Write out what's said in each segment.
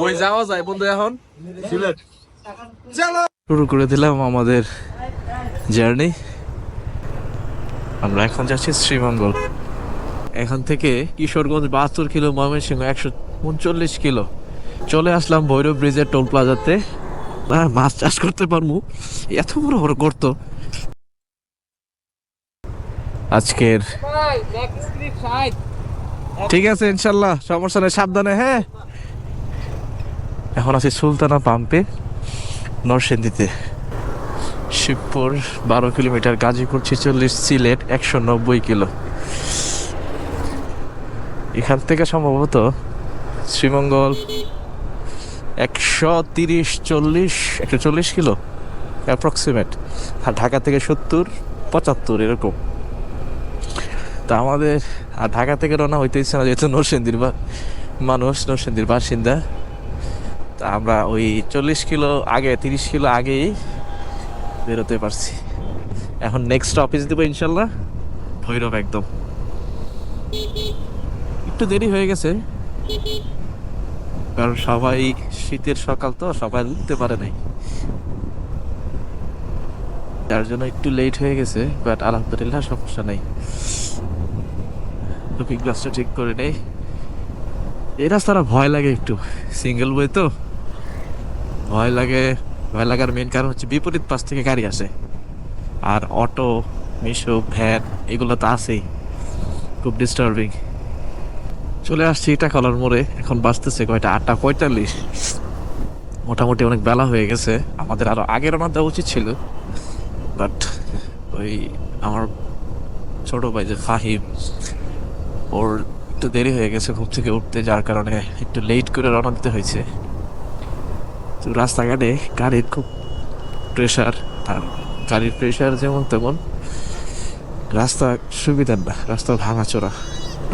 ওই যাওয়া যায় বন্ধু এখন শুরু করে দিলাম আমাদের জার্নি। আমরা এখন যাচ্ছি শ্রীমঙ্গল। এখান থেকে কিশোরগঞ্জ 72 কিলো, ময়মনসিংহ 139 কিলো। চলে আসলাম ভৈরব ব্রিজের টোল প্লাজাতে। মাছ চাষ করতে পারবো, এত বড় বড় করতো আজকের। ঠিক আছে ইনশাল্লাহ, সমস্যা নেই, সাবধানে। হ্যাঁ, এখন আছি সুলতানা পাম্পে নরসিংদীতে। Shibpur 12 kilometre, Gazipur 46, Sylhet 190 kilo. এখান থেকে সম্ভবত শ্রীমঙ্গল 130-140 কিলো অ্যাপ্রক্সিমেট, আর ঢাকা থেকে 70-75 এরকম। তা আমাদের আর ঢাকা থেকে রওনা হইতে ইচ্ছে না, যেহেতু নরসিংদীর মানুষ, নরসিংদীর বাসিন্দা। তা আমরা ওই 40 কিলো আগে, 30 কিলো আগেই বেরোতে পারছি। এখন নেক্সট অফিস দেবো ইনশাল্লাহ ভৈরব। একদম একটু দেরি হয়ে গেছে, কারণ সবাই শীতের সকাল তো, সবাই উঠতে পারে নাই, যার জন্য একটু লেট হয়ে গেছে। বাট আলহামদুলিল্লাহ সমস্যা নেই। লুকিং গ্লাসটা ঠিক করে নেই। এই রাস্তাটা ভয় লাগে একটু, সিঙ্গেল ওয়ে তো ভয় লাগে। ভয় লাগার মেন কারণ হচ্ছে বিপরীত পাশ থেকে গাড়ি আসে, আর অটো, মিশো, ভ্যান এগুলো তো আছেই, খুব ডিস্টার্বিং। চলে আসছি ইটাখলার মোড়ে। এখন বাজতেছে কয়টা, 8:45। মোটামুটি অনেক বেলা হয়ে গেছে। আমাদের আরো আগে রওনা দেওয়া উচিত ছিল, বাট ওই আমার ছোট ভাই যে ফাহিম, ওর একটু দেরি হয়ে গেছে ঘুম থেকে উঠতে, যার কারণে একটু লেট করে রওনা দিতে হয়েছে। তো রাস্তাঘাটে গাড়ির খুব প্রেশার, আর গাড়ির প্রেশার যেমন তেমন, রাস্তা সুবিধার না, রাস্তা ভাঙাচোরা।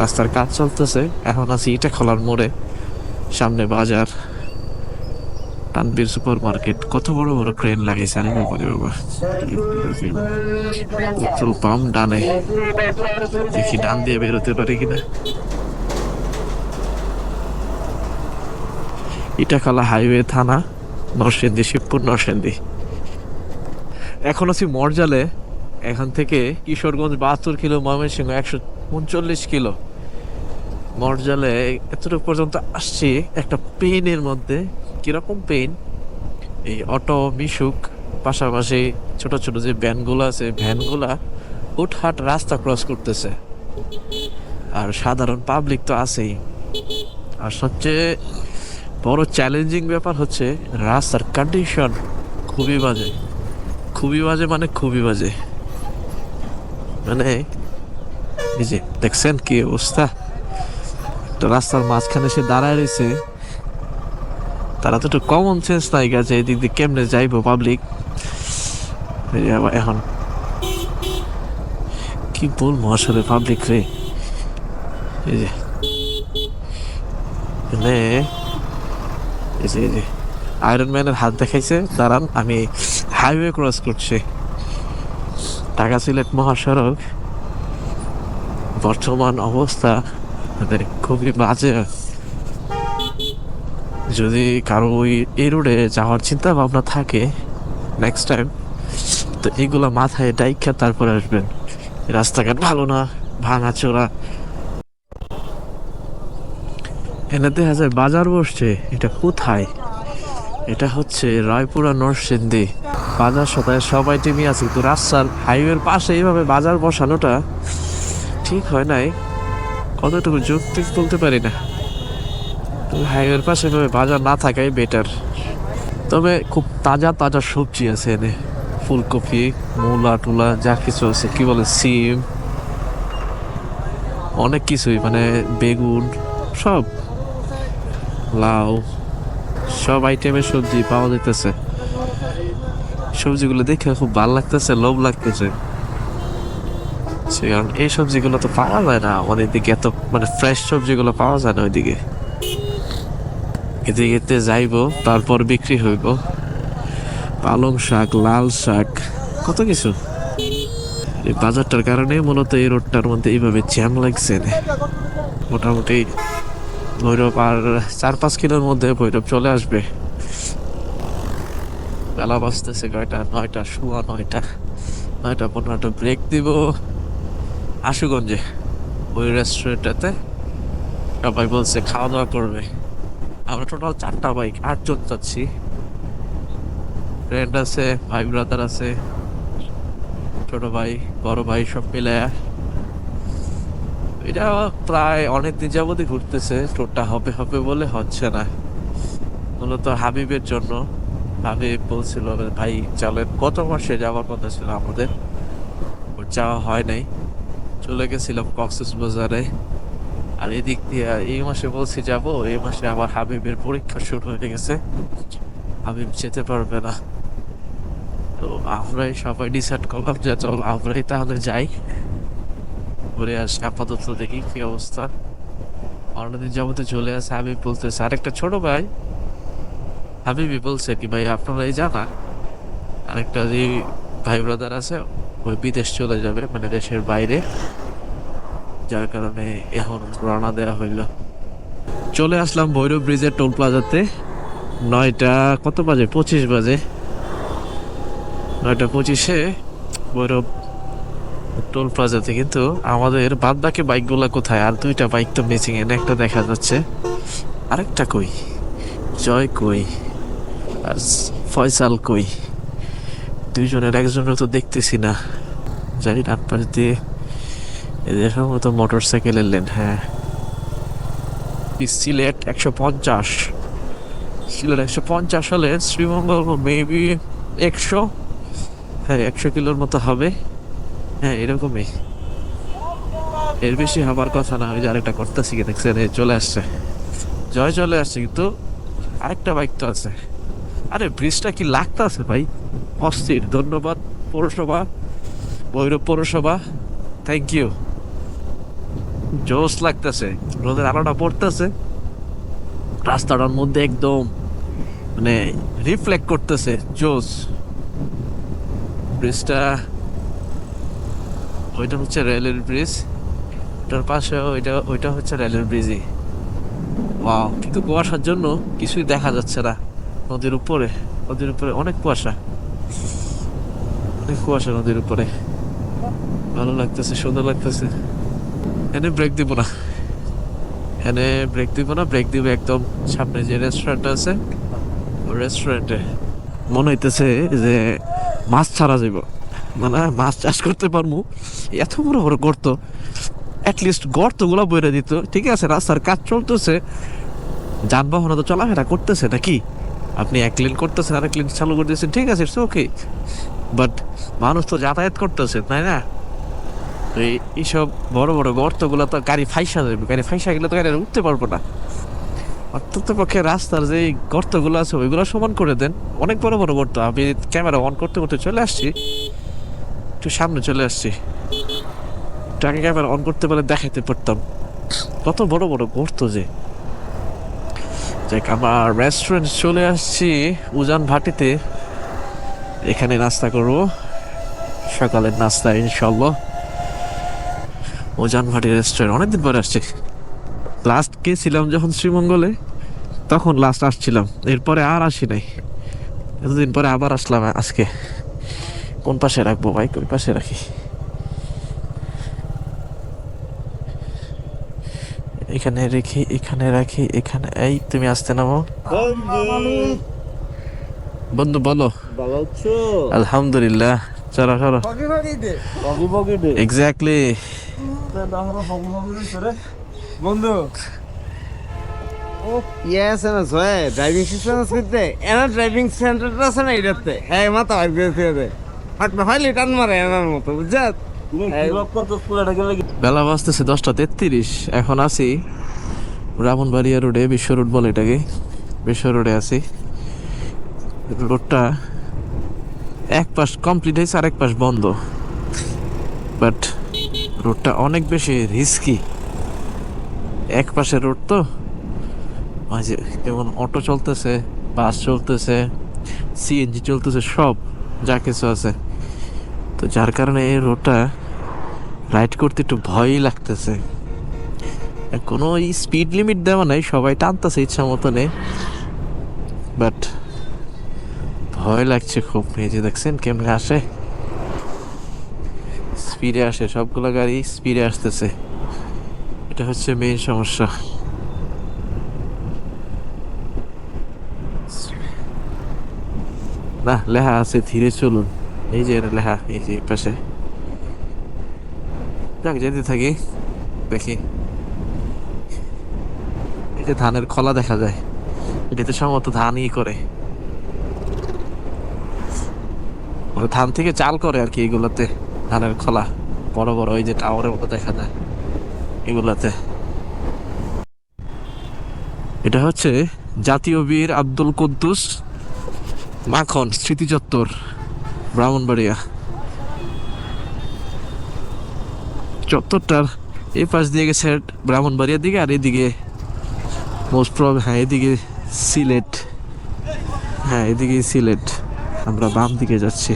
রাস্তার কাজ চলতেছে। এখন আছি ইটাখলার মোড়ে, সামনে বাজার, তানবীর সুপার মার্কেট। কত বড় বড় ক্রেন লাগাইছে, আমি বাবা। পেট্রোল পাম্প ডানে, দেখি ডান দিয়ে বেরোতে পারি কিনা। ইটাখলা হাইওয়ে, থানা নরসিংদী, শিবপুর নরসিংদী। এখন আছি মরজালে। এখান থেকে কিশোরগঞ্জ 72 কিলো, ময়মনসিংহ 139 কিলো। মরজালে এতটুকু পর্যন্ত আসছি একটা পেইনের মধ্যে। কিরকম পেইন, এই অটো, মিশুক, পাশাপাশি ছোট ছোট যে ভ্যানগুলো আছে, ভ্যানগুলা হুটহাট রাস্তা ক্রস করতেছে, আর সাধারণ পাবলিক তো আছেই। আর সবচেয়ে বড় চ্যালেঞ্জিং ব্যাপার হচ্ছে রাস্তার কন্ডিশন খুবই বাজে। খুবই বাজে মানে খুবই বাজে। মানে এই যে দেখছেন কি অবস্থা, একটা রাস্তার মাঝখানে সে দাঁড়ায় রয়েছে। তারা তো একটু কমন সেন্স নাই গেছে, এদিক দিয়ে কেমনে যাইবো পাবলিক। এখন কি বলবো আসলে পাবলিক রে। এই যে এই যে আয়রন ম্যানের হাত দেখাইছে, দাঁড়ান আমি হাইওয়ে ক্রস করছি। ঢাকা সিলেট মহাসড়ক বর্তমান অবস্থা খুবই বাজে। যদি কারো এই রোডে যাওয়ার চিন্তা ভাবনা থাকে নেক্সট টাইম, তো এইগুলা মাথায় ডাইকা তারপরে আসবেন। রাস্তাঘাট ভালো না, ভাঙাচোরা। এনে দেখা যায় বাজার বসছে, এটা কোথায়? এটা হচ্ছে রায়পুরা নরসিংদী বাজার। সবাই টিমই আছে, তো রাস্তার হাইওয়ের পাশে এইভাবে বাজার বসানোটা ঠিক হয় নাই। কতটুকু যৌক্তিক বলতে পারি না, হাইওয়ের পাশে এভাবে বাজার না থাকাই বেটার। তবে খুব তাজা তাজা সবজি আছে এনে, ফুলকপি, মূলা টুলা যা কিছু আছে, কি বলে সিম, অনেক কিছুই, মানে বেগুন, সব লাউ, সব আইটেমের সবজি পাওয়া যাইতেছে। সবজিগুলো দেখে খুব ভালো লাগতেছে, লোভ লাগতেছে। কারণ এই সবজিগুলো তো পাওয়া যায় না আমাদের দিকে, এত মানে ফ্রেশ সবজিগুলো পাওয়া যায় না ওইদিকে। এদিকে যাইবো, তারপর বিক্রি হইব। পালং শাক, লাল শাক, কত কিছু। এই বাজারটার কারণে মূলত এই রোডটার মধ্যে এইভাবে জ্যাম লাগছে। মোটামুটি ভৈরব আর 4-5 কিলোর মধ্যে ভৈরব চলে আসবে। বেলা বাজতেছে কয়টা, 9টা, সোয়া 9টা, 9টা 15। ব্রেক দিব আশুগঞ্জে, ওই রেস্টুরেন্টটাতে। সবাই বলছে খাওয়া দাওয়া করবে। আমরা টোটাল 4টা বাইক, 8 জন যাচ্ছি। ফ্রেন্ড আছে, ভাই ব্রাদার আছে, ছোট ভাই, বড় ভাই, সব মিলে। এটা প্রায় অনেকদিন যাবতই ঘুরতেছে, টোটটা হবে হবে বলে হচ্ছে না। মূলত হাবিবের জন্য। হাবিব বলছিল ভাই চলেন, গত মাসে যাওয়ার কথা ছিল আমাদের, ওর যাওয়া হয় নাই। চলে গেছিলাম কক্সবাজারে। আর এদিক দিয়ে এই মাসে বলছি যাব, এই মাসে আমার হাবিবের পরীক্ষা শুরু হয়ে গেছে, হাবিব যেতে পারবে না। তো আমরাই সবাই ডিসাইড করলাম যে চল আমরাই তাহলে যাই, ঘুরে আসি। আপাতত দেখি কি অবস্থা। অন্যদিন যাবতে চলে আসে। হাবিব বলতেছে, আরেকটা ছোট ভাই হাবিবি বলছে কি ভাই আপনারাই জানা, আরেকটা যে ভাই ব্রাদার আছে ওই বিদেশ চলে যাবে, মানে দেশের বাইরে, যার কারণে এখন রওনা দেওয়া হইলো। চলে আসলাম ভৈরব ব্রিজের টোল প্লাজাতে। 9টা কত বাজে, 25 বাজে। 9টা 25-এ ভৈরব টোল প্লাজাতে। কিন্তু আমাদের বাদ বাকি বাইকগুলা কোথায়? আর 2টা বাইক তো মিসিং, এনে একটা দেখা যাচ্ছে, আরেকটা কই? জয় কই? আর ফয়সাল কই? দুইজনের একজনের তো দেখতেছি না। জানি ডান পাশ দিয়ে এদের সম্ভবত মোটর সাইকেলের লেন। হ্যাঁ, সিলেট 150, সিলেট 150 হলে শ্রীমঙ্গল মেবি 100, হ্যাঁ 100 কিলোর মতো হবে। হ্যাঁ এরকমই, এর বেশি হবার কথা না। ওই যে আরেকটা করতেছি কি দেখছেন, চলে আসছে, জয় চলে আসছে। কিন্তু আরেকটা বাইক তো আছে। আরে ব্রিজটা কি লাগতেছে ভাই, অস্থির। ধন্যবাদ পৌরসভা, ভৈরব পৌরসভা, থ্যাংক ইউ। জোস লাগতেছে, রোদের আলোটা পড়তেছে, রাস্তাটার মধ্যে একদম মানে রিফ্লেক্ট করতেছে, জোস। ব্রিজটা ওইটা হচ্ছে রেলের ব্রিজ, ওটার পাশে ওইটা হচ্ছে রেলের ব্রিজই। ওয়াও, কিন্তু কুয়াশার জন্য কিছুই দেখা যাচ্ছে না। নদীর উপরে অনেক কুয়াশা, অনেক কুয়াশা নদীর উপরে। ভালো লাগতেছে, সুন্দর লাগতেছে। এনে ব্রেক দিব না, এনে ব্রেক দিব না, ব্রেক দিব একদম সামনে যে রেস্টুরেন্ট আছে, ওই রেস্টুরেন্টে। মনে হইতেছে যে মাছ ছাড়া যাব, মানে মাছ চাষ করতে পারবো। এত বড় বড় গর্ত, অ্যাটলিস্ট গর্তগুলো বইরে দিত। ঠিক আছে, রাস্তার কাজ চলতেছে, যানবাহন তো চলাফেরা করতেছে নাকি, আপনি এক লেন করতেছেন, আরেক লেন চালু করে দিয়েছেন, ঠিক আছে, ইটস ওকে। বাট মানুষ তো যাতায়াত করতেছে, তাই না? তো এইসব বড় বড় গর্তগুলো তো গাড়ি ফাইসা যাবে, গাড়ি ফাইসা গেলে তো গাড়ি আর উঠতে পারবো না। অত্যন্ত পক্ষে রাস্তার যে গর্তগুলো আছে ওইগুলো সমান করে দেন। অনেক বড় বড় গর্ত, আমি ক্যামেরা অন করতে করতে চলে আসছি, একটু সামনে চলে আসছি, একটু আগে ক্যামেরা অন করতে পারলে দেখাইতে পারতাম কত বড় বড় গর্ত যে। দেখ, আমার রেস্টুরেন্ট চলে আসছি উজান ভাটিতে, এখানে নাস্তা করব, সকালের নাস্তা ইনশাল্লাহ। উজান ভাটি রেস্টুরেন্ট অনেকদিন পরে আসছি। লাস্ট গেছিলাম যখন শ্রীমঙ্গলে, তখন লাস্ট আসছিলাম, এরপরে আর আসি নাই। এতদিন পরে আবার আসলাম আজকে। কোন পাশে রাখবো বাইক, ওই পাশে রাখি। এখানে রেখে এখানে রাখি, এখানে। এই তুমি আসতে নামো। বন্ধু বলো। আলহামদুলিল্লাহ, চলো চলো। এক্স্যাক্টলি বন্ধু ইয়ে আছে না জয় ড্রাইভিং সিস্টেম করতে এনা ড্রাইভিং সেন্টারটা আছে না এটাতে হ্যাঁ মাথা ভাগতে হাট না ফাইলে টান মারে এনার মতো বুঝছাত। বেলা বাজতেছে 10টা 33। এখন আছি ব্রাহ্মণবাড়িয়া রোডে, বিশ্ব রোড বলে এটাকে, বিশ্ব রোডে আছি। রোডটা এক পাশ কমপ্লিট হয়েছে, আরেক পাশ বন্ধ, বাট রোডটা অনেক বেশি রিস্কি। এক পাশে রোড তো, মাঝে যেমন অটো চলতেছে, বাস চলতেছে, সিএনজি চলতেছে, সব যা কিছু আছে। তো যার কারণে এই রোডটা রাইড করতে একটু ভয়ই লাগতেছে। কোনো স্পিড লিমিট দেওয়া নাই, সবাই টানতেছে ইচ্ছা মতনে, বাট ভয় লাগছে খুব। এই যে দেখছেন কেমনে আসে, স্পিডে আসে, সবগুলো গাড়ি স্পিডে আসতেছে, এটা হচ্ছে মেইন সমস্যা। না, লেখা আছে ধীরে চলুন, এই যে এটা লেখা, এই যে পাশে। যাক, যেতে থাকি, দেখি। এই যে ধানের খলা দেখা যায়, এটাতে সম্ভবত ধানই করে, ওরা ধান থেকে চাল করে আর কি এগুলোতে, ধানের খলা বড় বড় ওই যে টাওয়ারের মতো দেখা যায় এগুলাতে। এটা হচ্ছে জাতীয় বীর আব্দুল কুদ্দুস মাখন স্মৃতি চত্বর, ব্রাহ্মণবাড়িয়া। চত্বরটার এই পাশ দিয়ে গেছে ব্রাহ্মণবাড়িয়ার দিকে, আর এদিকে মোস্ট প্রবলেম, হ্যাঁ এদিকে সিলেট, হ্যাঁ এদিকে সিলেট। আমরা বাম দিকে যাচ্ছি।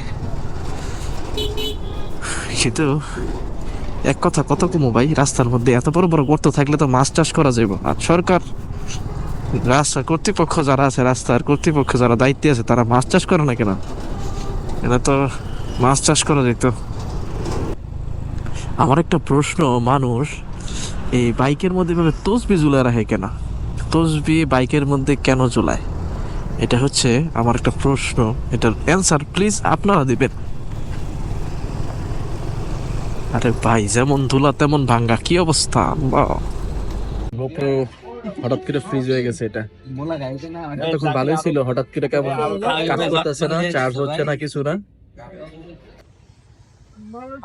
কিন্তু এক কথা কত কমো ভাই, রাস্তার মধ্যে এত বড় বড় গর্ত থাকলে তো মাছ চাষ করা যাবে। আর সরকার, রাস্তা কর্তৃপক্ষ যারা আছে, রাস্তার কর্তৃপক্ষ যারা দায়িত্বে আছে, তারা মাছ চাষ করে না কেন? এটা তো মাছ চাষ করা যেত। আমার একটা প্রশ্ন, মানুষ এই বাইকের মধ্যে ভাবে তসবি ঝুলায় রাখে কেন? তসবি বাইকের মধ্যে কেন ঝুলায়? এটা হচ্ছে আমার একটা প্রশ্ন, এটার অ্যান্সার প্লিজ আপনারা দিবেন। আরে ভাই, যেমন ধুলা তেমন ভাঙ্গা, কি অবস্থা! আল্লাহ, গোপ্রো হঠাৎ করে ফ্রিজ হয়ে গেছে। এটা তখন ভালোই ছিল, হঠাৎ করে কেমন কাজ করতেছে না, চার্জ হচ্ছে না, কিছু না।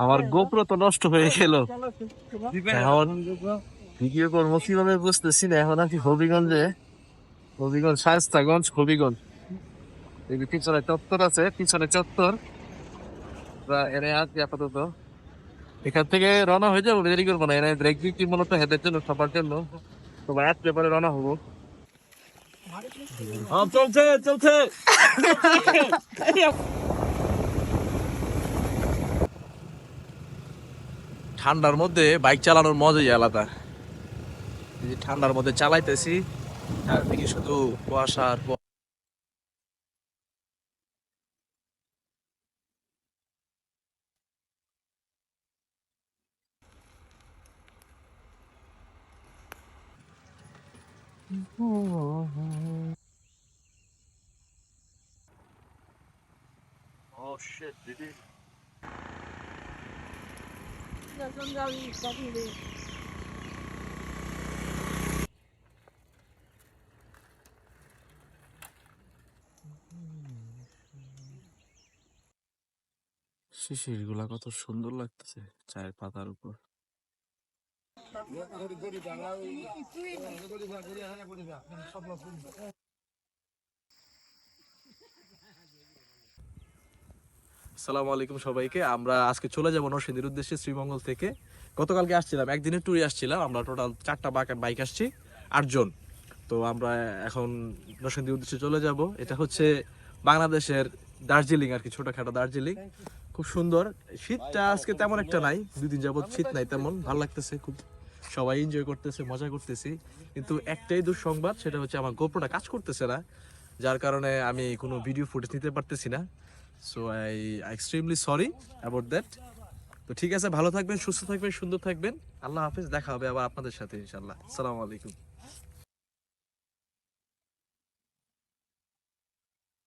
আমার গোপ্রো তো নষ্ট হয়ে গেল, এখন ভিডিও করবো কিভাবে বুঝতেছি না। এখন আছি হবিগঞ্জে, হবিগঞ্জ শায়েস্তাগঞ্জ, হবিগঞ্জ। এই যে পিছনে চত্বর আছে, পিছনে চত্বর, এনে আছি আপাতত। এখান থেকে রওনা হয়ে যাবো, দেরি করবো না। এনে ব্রেক দিচ্ছি মূলত হেদের জন্য, সবার জন্য। তো আসলে পরে রওনা হবো। চলছে চলছে। ঠান্ডার মধ্যে বাইক চালানোর মজাই আলাদা। এই যে ঠান্ডার মধ্যে চালাইতেছি, চারদিকে শুধু কুয়াশা আর Oh shit, did it? শিশির গুলা কত সুন্দর লাগতেছে চায়ের পাতার উপর। আসসালামু আলাইকুম সবাইকে। আমরা আজকে চলে যাবো নরসিংদীর উদ্দেশ্যে শ্রীমঙ্গল থেকে। গতকালকে আসছিলাম, একদিনের ট্যুরে আসছিলাম আমরা, টোটাল 4টা বাইক আসছি, 8 জন। তো আমরা এখন নরসিংদীর উদ্দেশ্যে চলে যাব। এটা হচ্ছে বাংলাদেশের দার্জিলিং আর কি, ছোটখাটো দার্জিলিং, খুব সুন্দর। শীতটা আজকে তেমন একটা নাই, 2 দিন যাবত শীত নাই তেমন, ভালো লাগতেছে খুব, সবাই এনজয় করতেছে, মজা করতেছি। কিন্তু একটাই দুঃসংবাদ, সেটা হচ্ছে আমার গোপ্রোটা কাজ করতেছে না, যার কারণে আমি কোনো ভিডিও ফুটেজ নিতে পারতেছি না। So I extremely sorry about that. তো ঠিক আছে, ভালো থাকবেন, সুস্থ থাকবেন, সুন্দর থাকবেন। আল্লাহ হাফেজ, দেখা হবে আবার আপনাদের সাথে ইনশাল্লাহ। আসসালামু আলাইকুম।